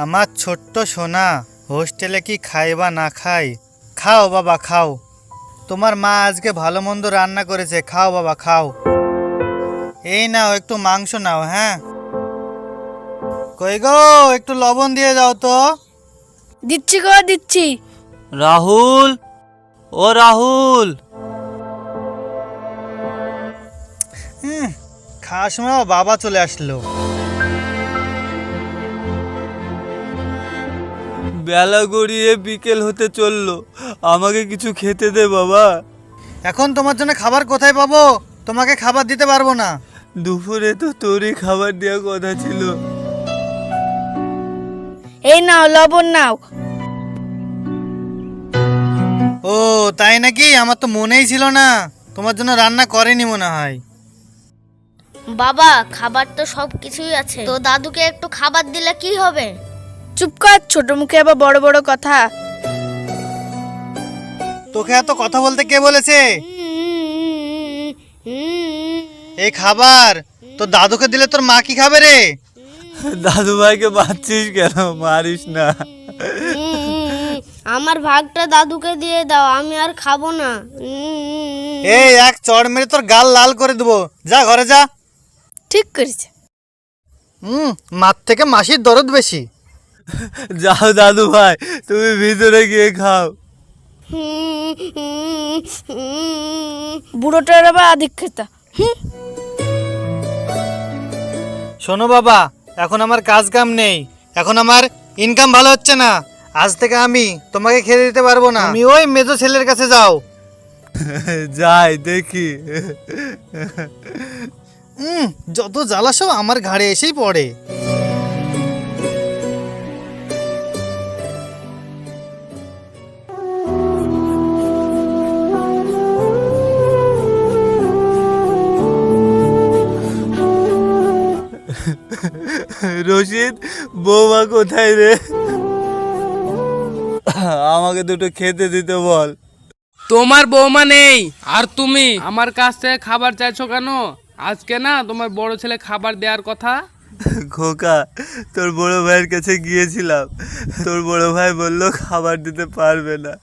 আমার ছোট্ট সোনা, হোস্টেলে কি খাই বা না খাই? খাও বাবা খাও, তোমার মা আজকে ভালো মন্দ রান্না করেছে, খাও বাবা খাও। এই নাও একটু মাংস নাও। হ্যাঁ কই গো, একটু লবণ দিয়ে যাও তো। দিচ্ছি গো দিচ্ছি। রাহুল, ও রাহুল। খাওয়ার সময় বাবা চলে আসলো। বেলা গড়িয়ে বিকেল হতে চললো, আমাকে কিছু খেতে দে বাবা। এখন তোমার জন্য খাবার কোথায় পাবো? তোমাকে খাবার দিতে পারবো না। দুপুরে তো তোরই খাবার দেওয়ার কথা ছিল। এই নাও লবণ নাও। ও তাই নাকি? আমার তো মনেই ছিল না, তোমার জন্য রান্না করেনি মনে হয়। বাবা, খাবার তো সব কিছুই আছে, তো দাদুকে একটু খাবার দিলে কি হবে? চুপ কর, ছোট মুখে আবার বড় বড় কথা। তোকে এত কথা বলতে কে বলেছে? এই খাবার তো দাদুকে দিলে তোর মা কি খাবে রে? দাদু ভাইকে মারছিস কেন? মারিস না। আমার ভাগটা দাদুকে দিয়ে দাও, আমি আর খাবো না। এই এক চড় মেরে তোর গাল লাল করে দেবো, যা ঘরে যা। ঠিক করেছে। মার থেকে মাসির দরদ বেশি। যাও দাদু ভাই, তুমি ভিতরে গিয়ে খাও। বুড়োটার আবার আদিক খেতা। শোনো বাবা, এখন আমার কাজ কাম নেই, এখন আমার ইনকাম ভালো হচ্ছে না। আজ থেকে আমি তোমাকে খেতে দিতে পারবো না। তুমি ওই মেজো ছেলের কাছে যাও। যাই দেখি। যত জ্বালা সব আমার ঘাড়ে এসেই পড়ে। রশিদ, বৌমা কোথায় রে? আমাকে দুটো খেতে দিতে বল। তোমার বৌমা নেই, আর তুমি আমার কাছ থেকে খাবার চাইছো কেন? আজকে না তোমার বড় ছেলে খাবার দেওয়ার কথা। খোকা, তোর বড় ভাইয়ের কাছে গিয়েছিলাম, তোর বড় ভাই বলল খাবার দিতে পারবে না।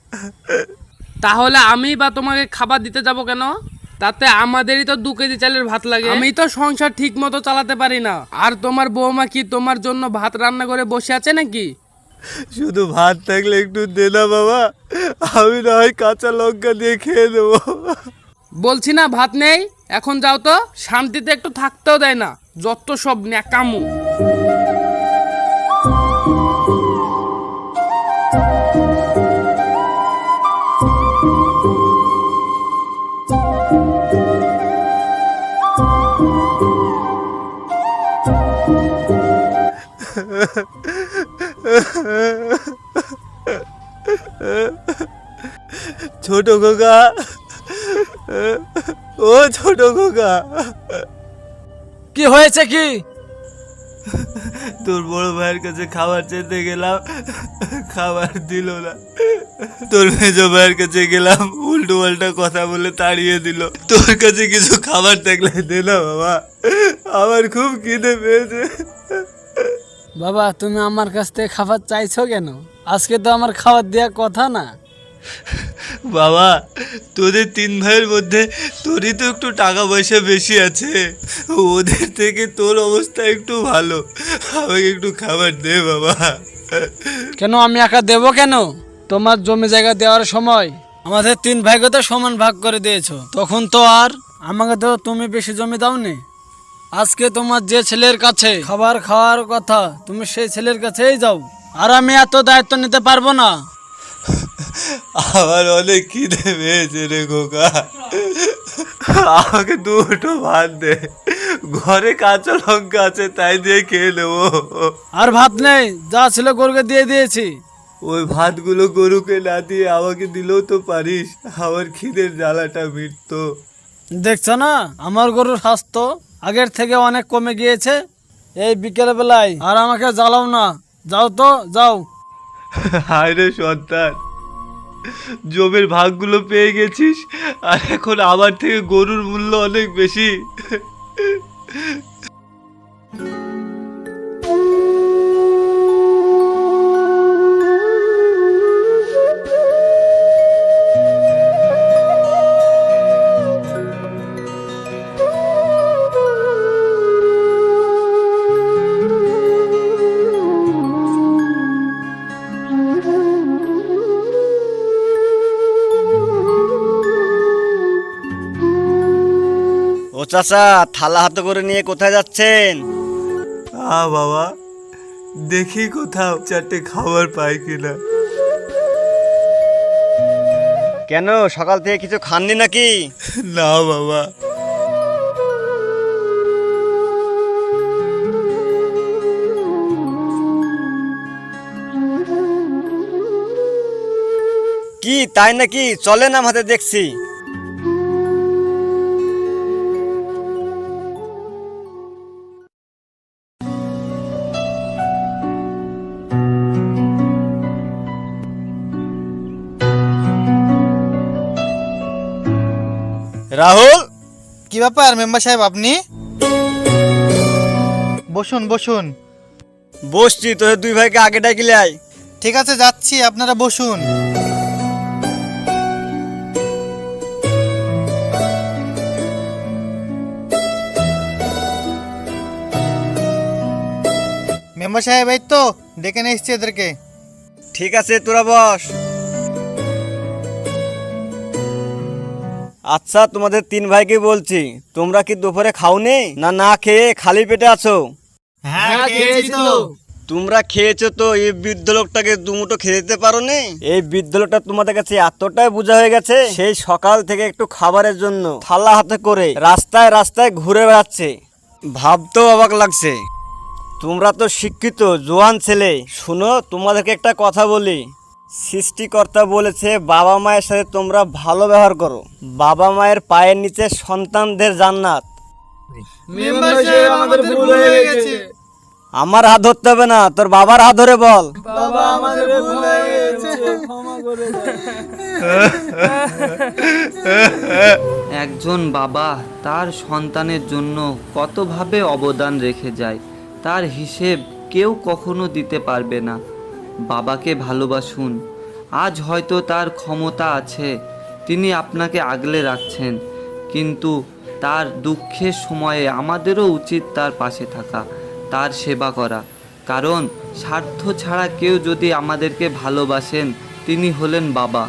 তাহলে আমি বা তোমাকে খাবার দিতে যাব কেন? তাতে আমাদেরই তো 2 কেজি চালের ভাত লাগে। আমি তো সংসার ঠিক মতো চালাতে পারি না, আর তোমার বৌমা কি তোমার জন্য ভাত রান্না করে বসে আছে নাকি? শুধু ভাত থাকলে একটু দে না বাবা, আমি না হয় কাঁচা লঙ্কা দিয়ে খেয়ে দেবো। বলছি না ভাত নেই, এখন যাও তো, শান্তিতে একটু থাকতেও দেয় না, যত সব ন্যাকামো। ছোট খোকা, ও ছোট খোকা। কি হয়েছে কি? তোর বড় ভাইয়ের কাছে খাবার চেতে গেলাম, খাবার দিল না। তোর মেজো ভাইয়ের কাছে গেলাম, উল্টো পাল্টা কথা বলে তাড়িয়ে দিল। তোর কাছে কিছু খাবার থাকলে দে না বাবা, আমার খুব খিদে পেয়েছে। বাবা, তুমি আমার কাছ থেকে খাবার চাইছো কেন? আজকে তো আমার খাবার দেওয়ার কথা না। বাবা, তোদের 3 ভাইয়ের মধ্যে তোরই তো একটু টাকা পয়সা বেশি আছে, ওদের থেকে তোর অবস্থা একটু ভালো, আমাকে একটু খাবার দে বাবা। কেন আমি একা দেবো কেন? তোমার জমি জায়গা দেওয়ার সময় আমাদের 3 ভাইকে তো সমান ভাগ করে দিয়েছো, তখন তো আর আমাকে তো তুমি বেশি জমি দাওনি। আজকে তোমার যে ছেলের কাছে খাবার খাওয়ার কথা, তুমি সেই ছেলের কাছেই যাও, আর আমি এত দায়িত্ব নিতে পারবো না। আমার অনেক খিদে পেয়েছে রে খোকা, আমাকে দুটো ভাত দে, ঘরে কাঁচা লঙ্কা আছে তাই দিয়ে খেয়ে নেবো। আর ভাত নেই, যা ছিল গরুকে দিয়ে দিয়েছি। ওই ভাতগুলো গরুকে না দিয়ে আমাকে দিলেও তো পারিস, আমার খিদের জ্বালাটা মিটতো। দেখছো না আমার গরুর স্বাস্থ্য আগের থেকে অনেক কমে গিয়েছে। এই বিকেল বেলায় আর আমাকে জ্বালাও না, যাও তো যাও। হায় রে সন্তান, জমির ভাগগুলো পেয়ে গেছিস, আর এখন আমার থেকে গরুর মূল্য অনেক বেশি। চাচা, থালা হাতে করে নিয়ে কোথায় যাচ্ছেন? বাবা, দেখি কোথাও চারটে খাবার পাই কিনা। কেন, সকাল থেকে কিছু খাননি নাকি? না বাবা। কি তাই নাকি? চলেন আমাদের দেখছি। রাহুল, কি ব্যাপার মেম্বার সাহেব আপনি? বসুন বসুন। বসছি, তোদের দুই ভাইকে আগে ডাকিলে আয়। ঠিক আছে যাচ্ছি, আপনারা বসুন। মেম্বার সাহেব এই তো ডেকে নিয়ে এসছি এদেরকে। ঠিক আছে, তোরা বস। আচ্ছা, তোমাদের তিন ভাইকে বলছি, তোমরা কি দুপুরে খাওনি না না খেয়ে খালি পেটে আছো? হ্যাঁ খেয়েছি তো। তোমরা খেয়েছো তো এই বৃদ্ধ লোকটাকে দুমুটো খেয়ে দিতে পারো নি? এই বৃদ্ধ লোকটা তোমাদের কাছে এতটাই বোঝা হয়ে গেছে, সেই সকাল থেকে একটু খাবারের জন্য থালা হাতে করে রাস্তায় রাস্তায় ঘুরে বেড়াচ্ছে। ভাবতেও অবাক লাগছে। তোমরা তো শিক্ষিত জোয়ান ছেলে, শুনো তোমাদেরকে একটা কথা বলি। সৃষ্টিকর্তা বলেছে বাবা মায়ের সাথে তোমরা ভালো ব্যবহার করো। বাবা মায়ের পায়ের নিচে সন্তানদের জান্নাত। মেম্বার সাহেব আমাদের ভুল হয়ে গেছে। আমার হাত ধরতে হবে না, তোর বাবার হাত ধরে বল। বাবা আমাদের ভুল হয়ে গেছে, ক্ষমা করে দাও। একজন বাবা তার সন্তানের জন্য কতভাবে অবদান রেখে যায়, তার হিসেব কেউ কখনো দিতে পারবে না। বাবাকে ভালোবাসুন। আজ হয়তো তার ক্ষমতা আছে, তিনি আপনাকে আগলে রাখছেন, কিন্তু তার দুঃখের সময়ে আমাদেরও উচিত তার পাশে থাকা, তার সেবা করা। কারণ স্বার্থ ছাড়া কেউ যদি আমাদেরকে ভালোবাসেন, তিনি হলেন বাবা।